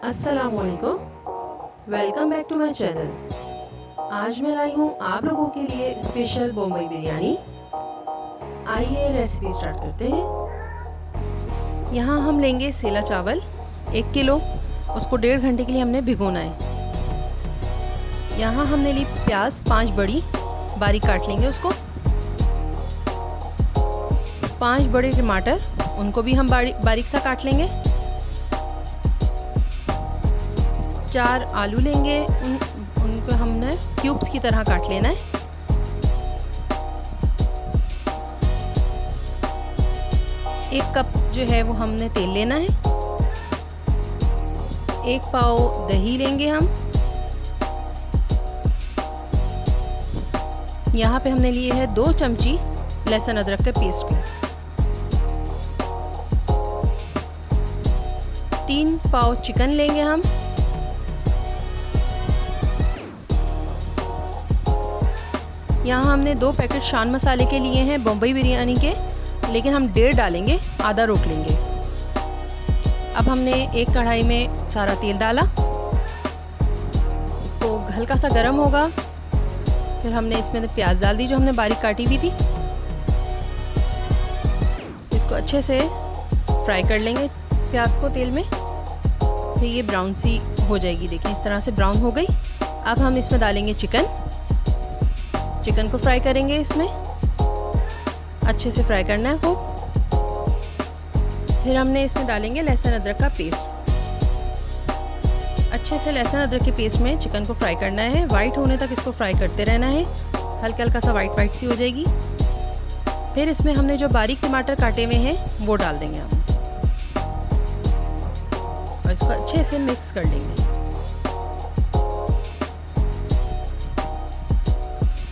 अस्सलामुअलैकुम, welcome back to my channel. आज मैं लाई हूँ आप लोगों के लिए स्पेशल बम्बई बिरयानी। आइए रेसिपी स्टार्ट करते हैं। यहाँ हम लेंगे सेला चावल 1 किलो, उसको 1.5 घंटे के लिए हमने भिगोना है। यहाँ हमने ली प्याज 5 बड़ी, बारीक काट लेंगे उसको। 5 बड़े टमाटर, उनको भी हम बारीक सा काट लेंगे। 4 आलू लेंगे, उनको हमने क्यूब्स की तरह काट लेना है। एक कप जो है वो हमने तेल लेना है। 1 पाव दही लेंगे हम। यहाँ पे हमने लिए है 2 चमची लहसुन अदरक के पेस्ट के। 3 पाव चिकन लेंगे हम। यहाँ हमने 2 पैकेट शान मसाले के लिए हैं बम्बई बिरयानी के, लेकिन हम 1.5 डालेंगे, आधा रोक लेंगे। अब हमने एक कढ़ाई में सारा तेल डाला, इसको हल्का सा गर्म होगा। फिर हमने इसमें प्याज डाल दी जो हमने बारीक काटी हुई थी। इसको अच्छे से फ्राई कर लेंगे प्याज को तेल में। फिर ये ब्राउन सी हो जाएगी, देखिए इस तरह से ब्राउन हो गई। अब हम इसमें डालेंगे चिकन को फ्राई करेंगे। इसमें अच्छे से फ्राई करना है वो। फिर हमने इसमें डालेंगे लहसुन अदरक का पेस्ट। अच्छे से लहसुन अदरक के पेस्ट में चिकन को फ्राई करना है, वाइट होने तक इसको फ्राई करते रहना है। हल्का हल्का सा वाइट सी हो जाएगी। फिर इसमें हमने जो बारीक टमाटर काटे हुए हैं वो डाल देंगे हम, और इसको अच्छे से मिक्स कर लेंगे।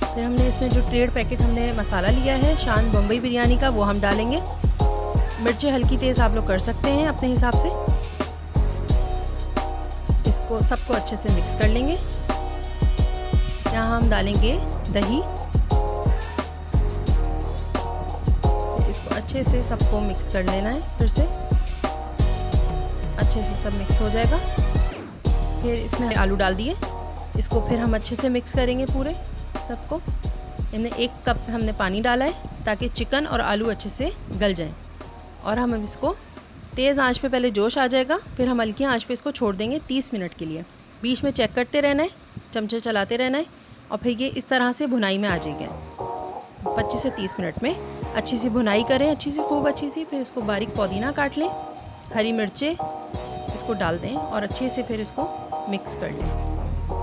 फिर हमने इसमें जो 1.5 पैकेट हमने मसाला लिया है शान बम्बई बिरयानी का, वो हम डालेंगे। मिर्चें हल्की तेज़ आप लोग कर सकते हैं अपने हिसाब से। इसको सबको अच्छे से मिक्स कर लेंगे। यहाँ हम डालेंगे दही। इसको अच्छे से सबको मिक्स कर लेना है। फिर से अच्छे से सब मिक्स हो जाएगा। फिर इसमें आलू डाल दिए, इसको फिर हम अच्छे से मिक्स करेंगे पूरे सबको। इनमें 1 कप हमने पानी डाला है ताकि चिकन और आलू अच्छे से गल जाएं। और हम अब इसको तेज़ आंच पे पहले जोश आ जाएगा, फिर हम हल्की आंच पे इसको छोड़ देंगे 30 मिनट के लिए। बीच में चेक करते रहना है, चमचे चलाते रहना है, और फिर ये इस तरह से भुनाई में आ जाएगा। 25 से 30 मिनट में अच्छी सी भुनाई करें, अच्छी सी खूब अच्छी सी। फिर इसको बारीक पुदीना काट लें, हरी मिर्चें इसको डाल दें और अच्छे से फिर इसको मिक्स कर लें।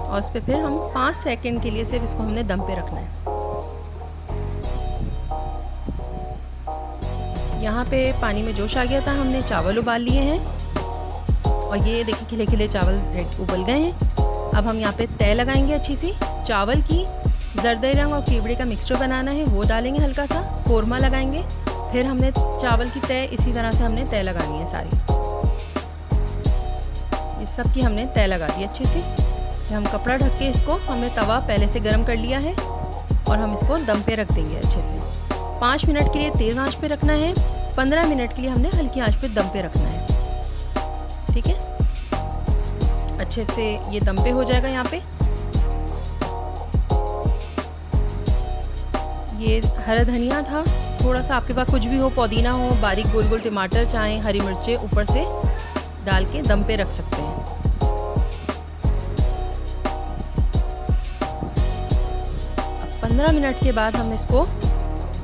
और उस पर फिर हम 5 सेकंड के लिए सिर्फ इसको हमने दम पे रखना है। यहाँ पे पानी में जोश आ गया था, हमने चावल उबाल लिए हैं और ये देखिए खिले खिले चावल उबल गए हैं। अब हम यहाँ पे तय लगाएंगे अच्छी सी। चावल की जरदई रंग और केवड़े का मिक्सचर बनाना है, वो डालेंगे हल्का सा। कोरमा लगाएंगे। फिर हमने चावल की तय इसी तरह से हमने तय लगानी है सारी। इस सब की हमने तय लगा दी अच्छी सी। हम कपड़ा ढक के इसको, हमने तवा पहले से गर्म कर लिया है और हम इसको दम पे रख देंगे अच्छे से। 5 मिनट के लिए तेज़ आंच पे रखना है, 15 मिनट के लिए हमने हल्की आंच पे दम पे रखना है। ठीक है, अच्छे से ये दम पे हो जाएगा। यहाँ पे ये हरा धनिया था थोड़ा सा, आपके पास कुछ भी हो, पुदीना हो, बारीक गोल गोल टमाटर चाहे, हरी मिर्चें ऊपर से डाल के दम पे रख सकते हैं। 15 मिनट के बाद हम इसको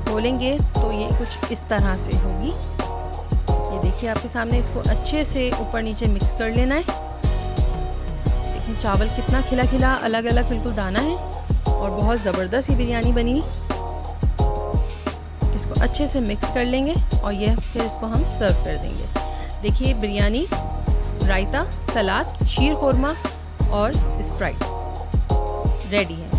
खोलेंगे तो ये कुछ इस तरह से होगी। ये देखिए आपके सामने। इसको अच्छे से ऊपर नीचे मिक्स कर लेना है। देखिए चावल कितना खिला खिला, अलग अलग बिल्कुल दाना है और बहुत ज़बरदस्त ये बिरयानी बनी। इसको अच्छे से मिक्स कर लेंगे और ये फिर इसको हम सर्व कर देंगे। देखिए बिरयानी, रायता, सलाद, शीर खुरमा और स्प्राइट रेडी है।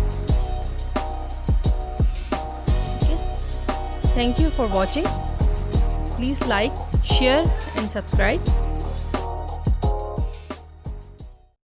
Thank you for watching. Please like, share and subscribe.